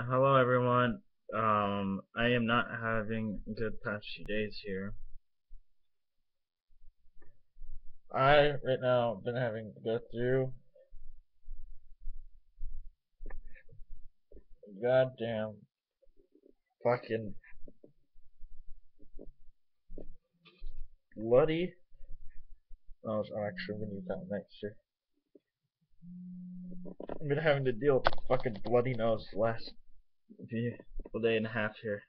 Hello everyone. I am not having a good past few days here. I right now been having to go through goddamn fucking bloody. Oh, actually, we need that next year. I've been having to deal with fucking bloody nose the last day and a half here.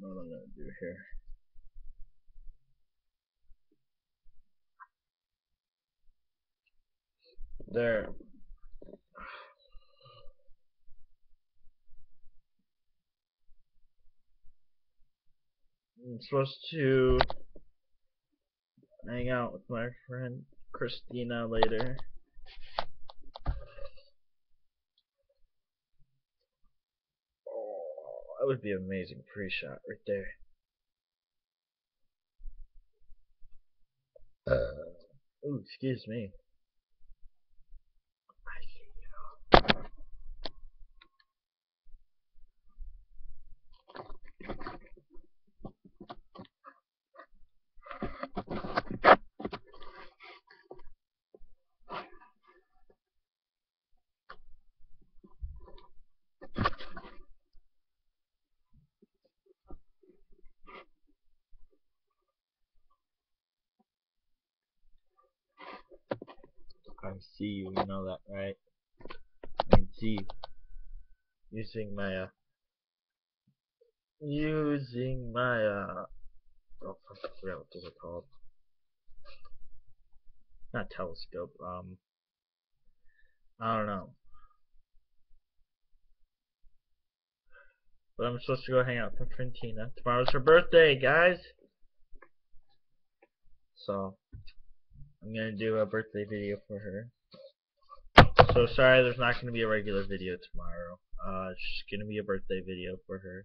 What I'm gonna do here? There. I'm supposed to hang out with my friend Christina later. Oh, that would be an amazing pre-shot right there. Ooh, excuse me. I see you, you know that, right? I can see you using my, oh, I forgot what those are called. Not telescope, I don't know. But I'm supposed to go hang out with my friend Tina. Tomorrow's her birthday, guys! So, I'm gonna do a birthday video for her. So sorry there's not gonna be a regular video tomorrow. It's just gonna be a birthday video for her.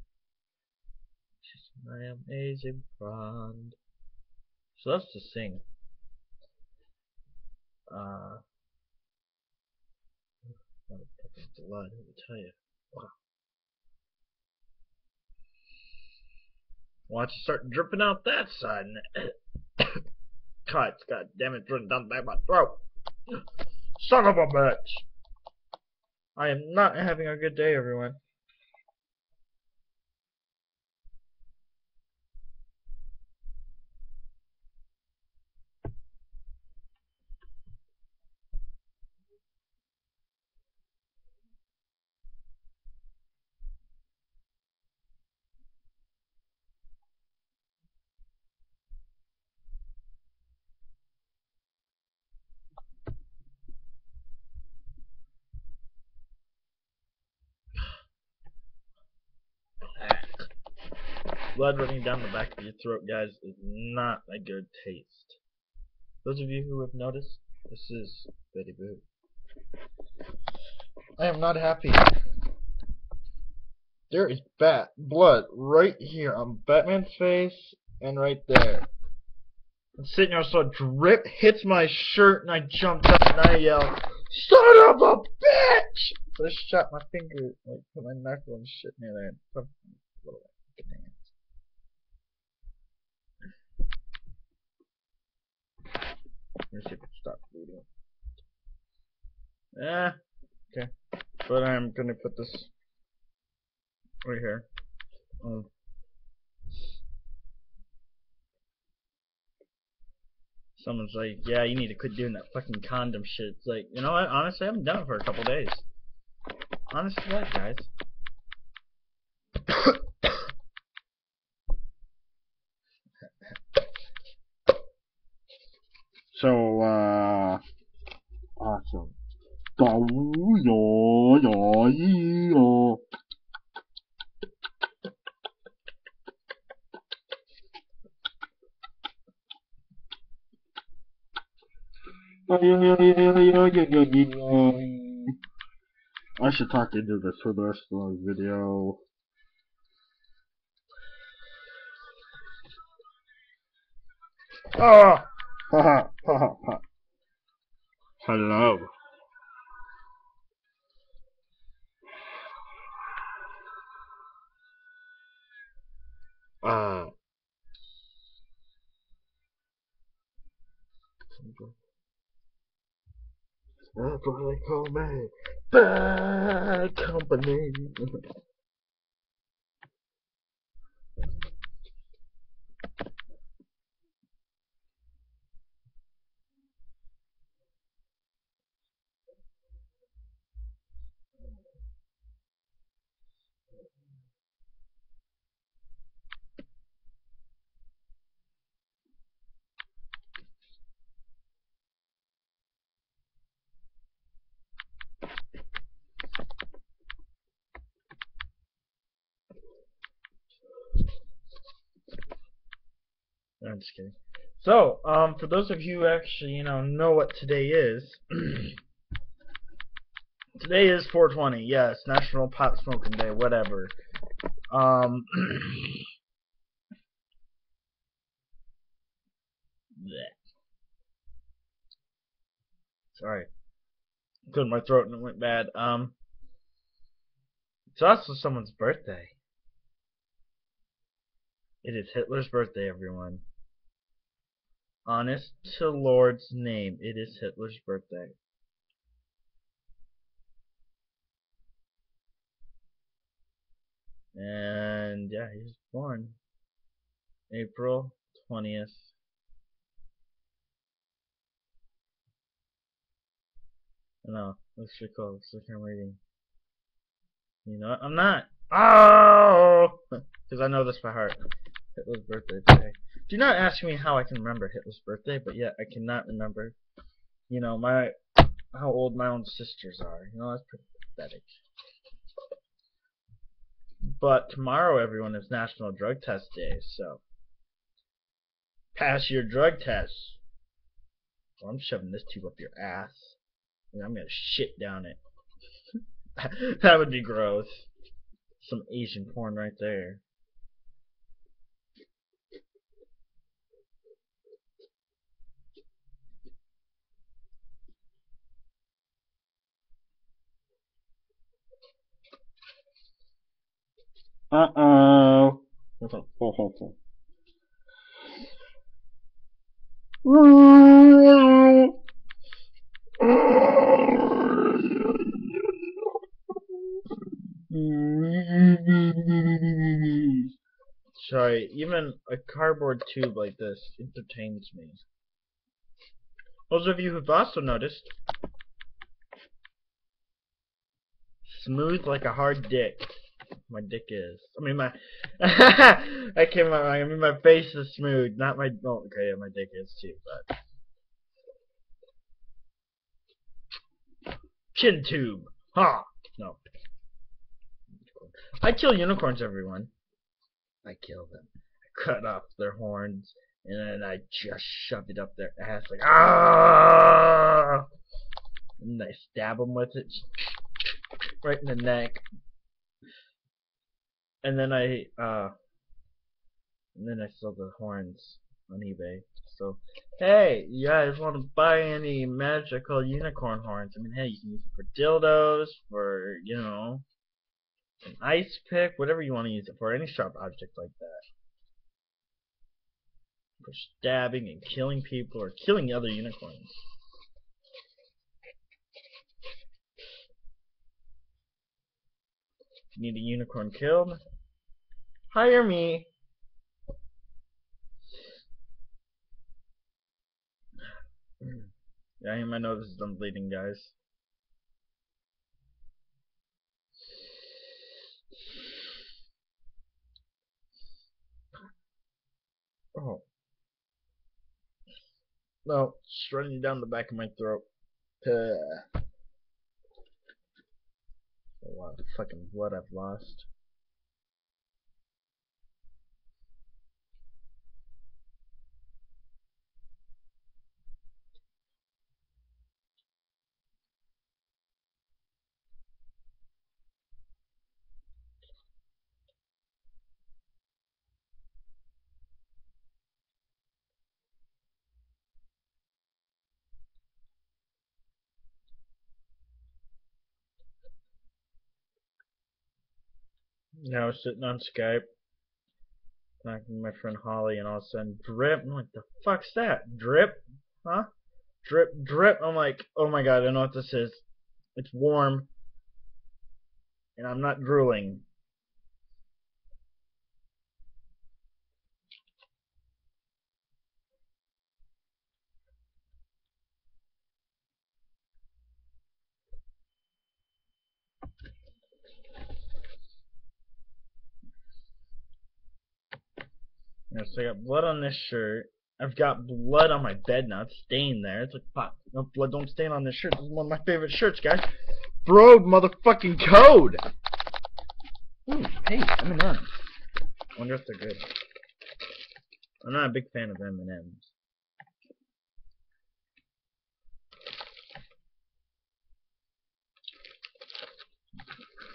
She's my amazing friend. She loves to sing. Blood, let me tell you. Wow. Watch it start dripping out that side. God damn it, dripping down the back of my throat. Son of a bitch. I am not having a good day, everyone. Blood running down the back of your throat, guys, is not a good taste. Those of you who have noticed, this is Betty Boo. I am not happy. There is blood right here on Batman's face and right there. I'm sitting here, so a drip hits my shirt, and I jumped up and I yelled, "Son of a bitch!" So I shot my finger, like put my knuckle and shit near there, and put a little dance. Let me see if it stops bleeding. Yeah, okay. But I'm gonna put this right here. Someone's like, yeah, you need to quit doing that fucking condom shit. It's like, you know what? Honestly, I haven't done it for a couple days. Honestly, what, guys? So, awesome. I should talk into this for the rest of the video. Oh! Hello. Uh, that's what they call me. Bad company. I'm just kidding. So, for those of you who actually, know what today is, today is 420. Yes, National Pot Smoking Day. Whatever. Um, sorry, cleared my throat and it went bad. It's also someone's birthday. It is Hitler's birthday, everyone. Honest to Lord's name, it is Hitler's birthday. And yeah, he was born April 20th. No, looks pretty cool. Looks like I'm reading. You know what? I'm not. Oh! Because I know this by heart. Hitler's birthday today. Do not ask me how I can remember Hitler's birthday, but yet I cannot remember, how old my own sisters are. That's pretty pathetic. But tomorrow, everyone, is National Drug Test Day, so pass your drug test. Well, I'm shoving this tube up your ass, and I'm gonna shit down it. That would be gross. Some Asian porn right there. Uh-oh. Sorry, even a cardboard tube like this entertains me. Those of you who've also noticed, smooth like a hard dick. My dick is. I mean, my. I came out wrong. I mean, my face is smooth, not my. Oh, okay, yeah, my dick is too, but. Chin tube. Ha! No. I kill unicorns, everyone. I kill them. I cut off their horns, and then I just shove it up their ass like ah! And I stab them with it right in the neck. And then I sell the horns on eBay. So, hey, you guys want to buy any magical unicorn horns? I mean, hey, you can use them for dildos, for, an ice pick, whatever you want to use it for, any sharp object like that. For stabbing and killing people or killing other unicorns. If you need a unicorn killed, hire me. Yeah, my nose is done bleeding, guys. Oh. No, it's running down the back of my throat. A lot of fucking blood I've lost. I was sitting on Skype talking to my friend Holly, and all of a sudden, drip. I'm like, the fuck's that? Drip? Huh? Drip, drip. I'm like, oh my god, I know what this is. It's warm, and I'm not drooling. So I got blood on this shirt. I've got blood on my bed now. It's stained there. It's like, fuck, no blood don't stain on this shirt. This is one of my favorite shirts, guys. Bro, motherfucking code! Ooh, hey, M&M's. I wonder if they're good. I'm not a big fan of M&M's.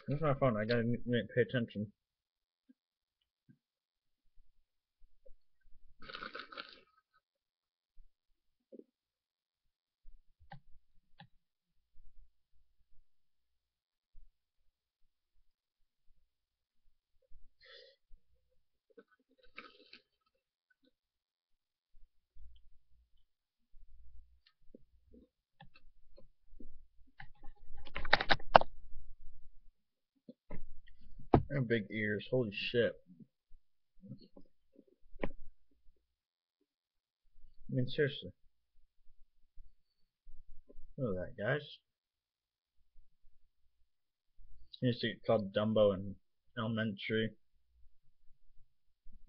Where's my phone? I gotta pay attention. I have big ears. Holy shit. I mean, seriously. Look at that, guys. I used to get called Dumbo in elementary.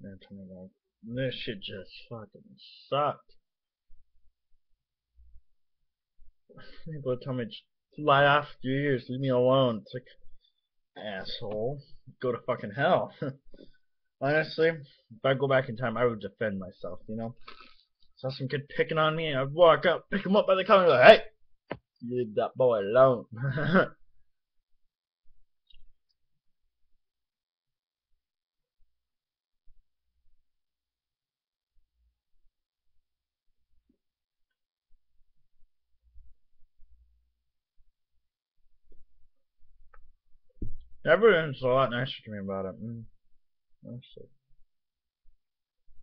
Man, turn it off. This shit just fucking sucked. People tell me, just fly off your ears, leave me alone. It's like, asshole, go to fucking hell. Honestly, if I go back in time, I would defend myself, you know? Saw some kid picking on me, I'd walk up, pick him up by the collar, and be like, hey, leave that boy alone. Everyone's a lot nicer to me about it. Honestly.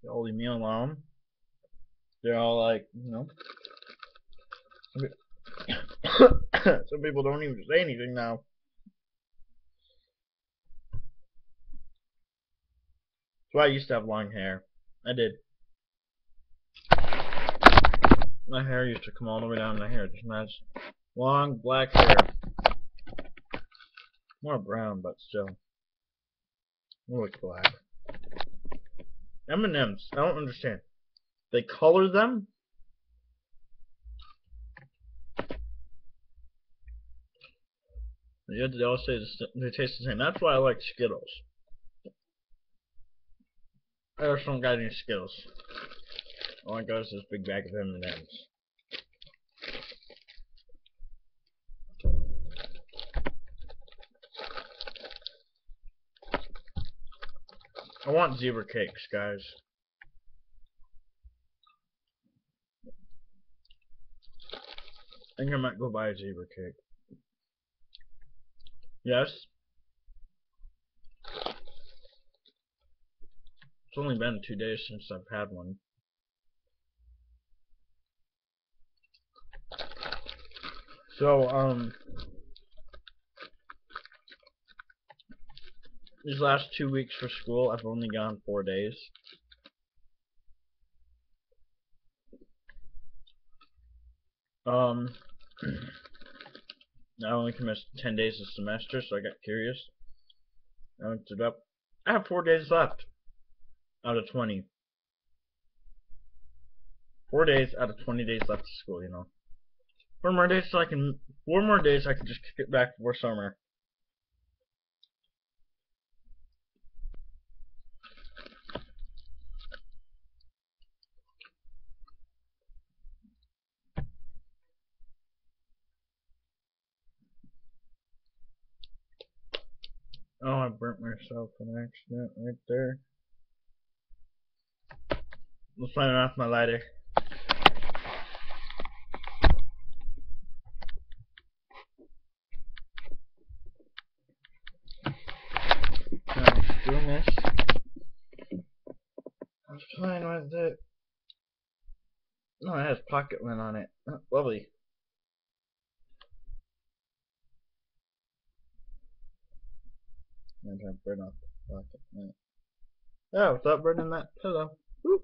They all leave me alone. They're all like, you know. Some people don't even say anything now. That's why I used to have long hair. I did. My hair used to come all the way down my hair. Just nice, long black hair. More brown, but still. More like black. M&M's. I don't understand. They color them? Yet they all say they taste the same. That's why I like Skittles. I just don't got any Skittles. All I got is this big bag of M&M's. I want zebra cakes, guys. I think I might go buy a zebra cake. Yes? It's only been 2 days since I've had one. So, these last 2 weeks for school, I've only gone 4 days. I only can miss 10 days a semester, so I got curious. I looked it up. I have 4 days left out of 20. 4 days out of 20 days left of school, you know. 4 more days so I can just kick it back before summer. Oh, I burnt myself on accident right there. Let's find it off my lighter. Why is it? No, it has pocket lint on it. Oh, lovely. I'm trying to burn off the pocket lint. Oh, without burning that pillow. Whoop.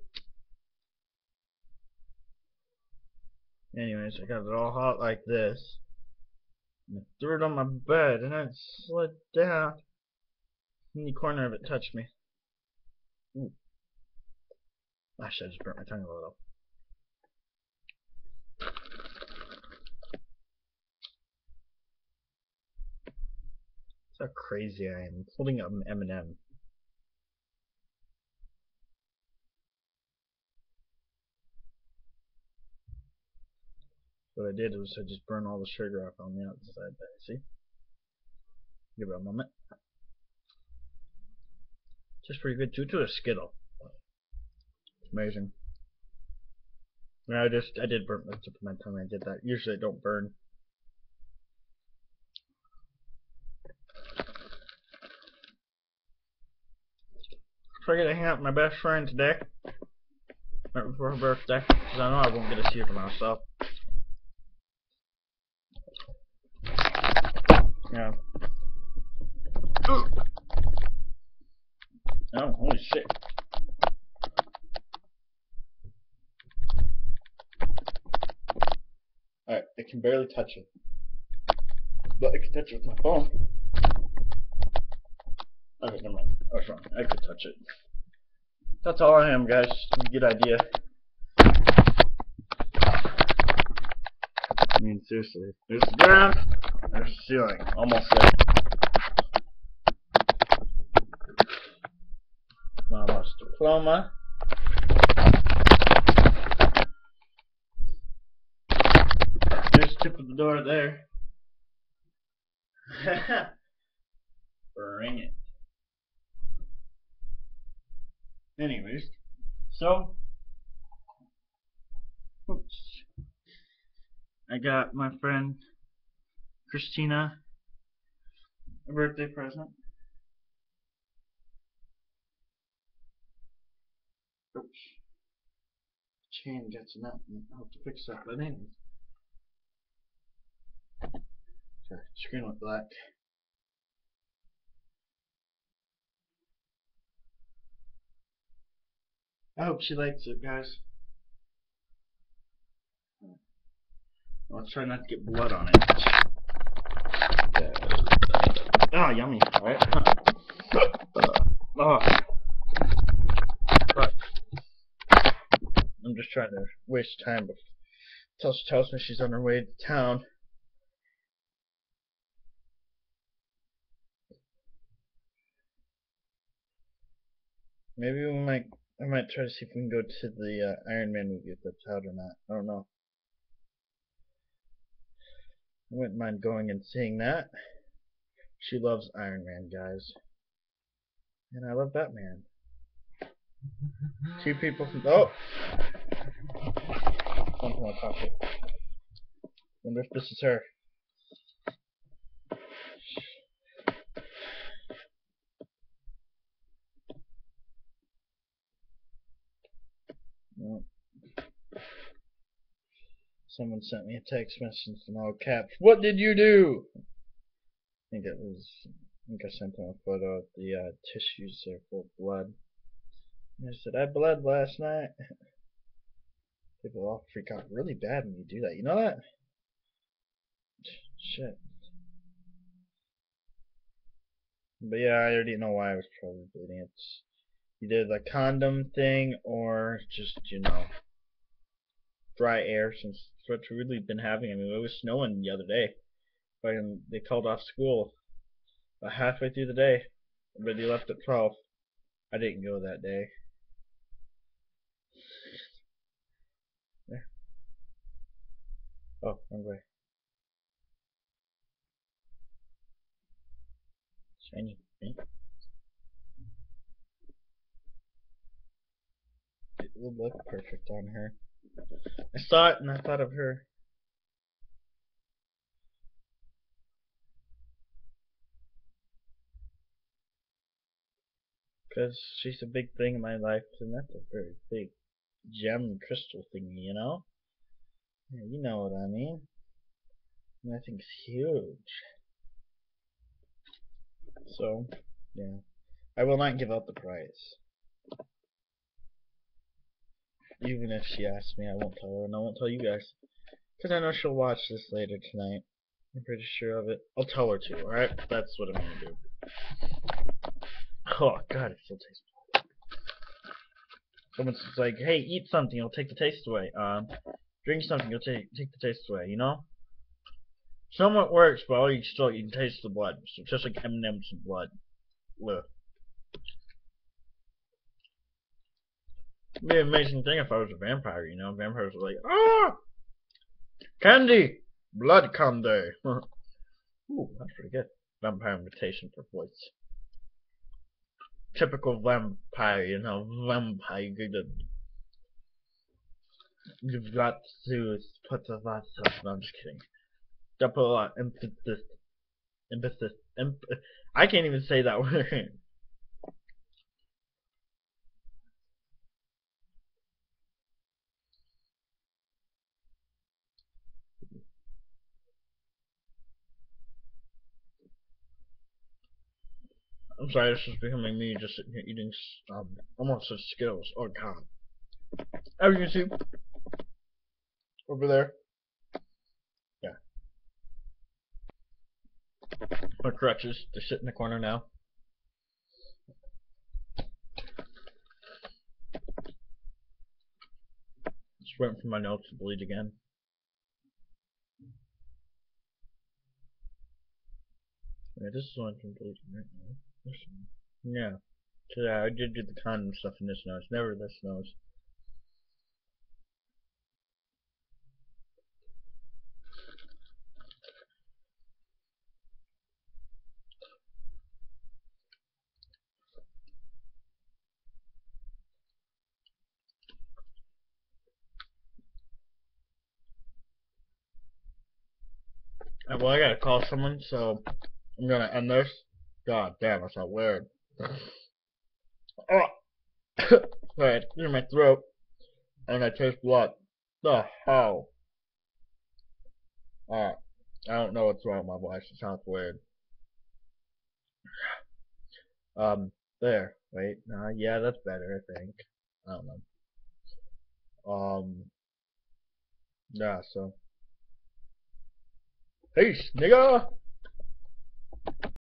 Anyways, I got it all hot like this. And I threw it on my bed and then it slid down. And the corner of it touched me. Ooh. Actually, I just burnt my tongue a little. That's how crazy I am. I'm holding up an M&M. What I did was I just burned all the sugar off on the outside there. See? Give it a moment. Just pretty good too. To a Skittle. It's amazing. Yeah, I did burn the tip of my tongue. I did that. Usually I don't burn. So I get to hang out with my best friend today, right before her birthday, because I know I won't get to see her tomorrow, so. Yeah. Oh, holy shit. Alright, I can barely touch it. But I can touch it with my phone. Okay, never mind. I was wrong. I could touch it. That's all I am, guys. Good idea. I mean, seriously. There's the ground. There's the ceiling. Almost there. Mama's diploma. There's the tip of the door there. Bring it. Anyways, so oops, I got my friend Christina a birthday present. Oops, chain gets in that. I have to fix that. But anyways, sorry, screen went black. I hope she likes it, guys. Let's try not to get blood on it. Oh, yummy. Alright. Oh. But I'm just trying to waste time until she tells me she's on her way to town. Maybe I might try to see if we can go to the Iron Man movie if that's out or not. I don't know. I wouldn't mind going and seeing that. She loves Iron Man, guys. And I love Batman. Two people from... Oh! Something in my pocket. Wonder if this is her. No. Someone sent me a text message in all caps. What did you do? I think I sent them a photo of the tissues there full of blood. And I said, I bled last night. People all freak out really bad when you do that. You know that? Shit. But yeah, I already know why I was probably bleeding. It's either the condom thing or just, dry air since it's what we've really been having. I mean, it was snowing the other day. And they called off school about halfway through the day. Everybody left at 12. I didn't go that day. There. Oh, wrong way. Shiny pink. It would look perfect on her. I saw it and I thought of her. Because she's a big thing in my life, and that's a very big gem crystal thingy, you know? Yeah, you know what I mean. And that thing's huge. So, yeah. I will not give out the prize. Even if she asks me, I won't tell her, and I won't tell you guys. Because I know she'll watch this later tonight. I'm pretty sure of it. I'll tell her to, alright? That's what I'm gonna do. Oh, God, it still tastes good. Someone's like, hey, eat something, it'll take the taste away. Drink something, it'll take the taste away, you know? Somewhat works, but all you can taste the blood. So just like M&M's and blood. Ugh. It'd be an amazing thing if I was a vampire, you know? Vampires are like, ah! Candy! Blood candy! Ooh, that's pretty good. Vampire imitation for voice. Typical vampire, you know? Vampire, you've got to put a lot of... No, I'm just kidding. Got put a lot of emphasis. I can't even say that word. I'm sorry, this is becoming me just sitting here eating almost such Skittles. Oh God. As you can see, over there. Yeah. My crutches, they sit in the corner now. Just waiting for my nose to bleed again. Yeah, this is one I'm bleeding right now. This one. Yeah. So yeah, I did do the condom stuff in this nose, never this nose. Well, I gotta call someone, so I'm gonna end this. God damn, that's not weird. Oh, sorry, it's in my throat, and I taste blood. The hell? Alright, I don't know what's wrong with my voice. It sounds weird. There. Wait, yeah, that's better, I think. I don't know. Yeah, so. Peace, nigga!